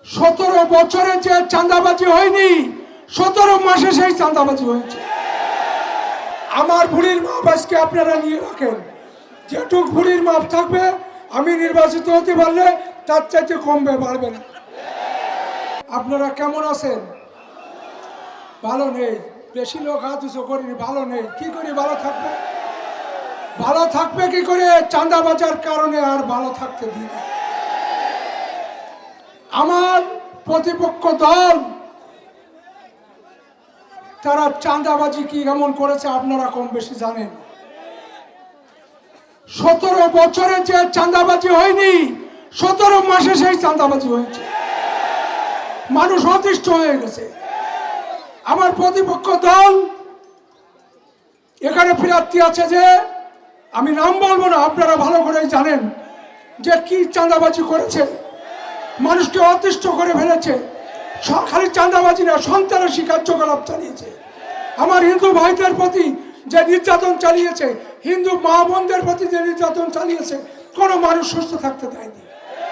17 বছরে যে চাঁদাবাজি হয়নি 17 মাসে সেই চাঁদাবাজি হয়েছে। আমার ভুঁড়ির মাপ আজকে আপনারা নিয়ে রাখেন, যেটুক ভুঁড়ির মাপ থাকবে আমি নির্বাচিত হতে পারলে তার চাইতে কমবে, বাড়বে না। আপনারা কেমন আছেন? ভালো নেই, বেশি লোক হাত উঁচু করিনি, ভালো নেই। কি করে ভালো থাকবে? ভালো থাকবে কি করে? চাঁদাবাজার কারণে আর ভালো থাকতে দিন। আমার প্রতিপক্ষ দল তারা চাঁদাবাজি কি এমন করেছে আপনারা কম বেশি জানেন। 17 বছরে যে চাঁদাবাজি হয়নি 17 মাসে সেই চাঁদাবাজি হয়েছে। মানুষ অতিষ্ঠ হয়ে গেছে। আমার প্রতিপক্ষ দল এখানে প্রার্থী আছে, যে আমি নাম বলবো না, আপনারা ভালো করেই জানেন যে কি চাঁদাবাজি করেছে, মানুষকে অতিষ্ঠ করে ফেলেছে। খালি চাঁদাবাজি না, সন্ত্রাসী কার্যকলাপ চালিয়েছে। আমার হিন্দু ভাইদের প্রতি যে নির্যাতন চালিয়েছে, হিন্দু মা বোনদের প্রতি যে নির্যাতন চালিয়েছে, কোনো মানুষ সুস্থ থাকতে দেয়নি।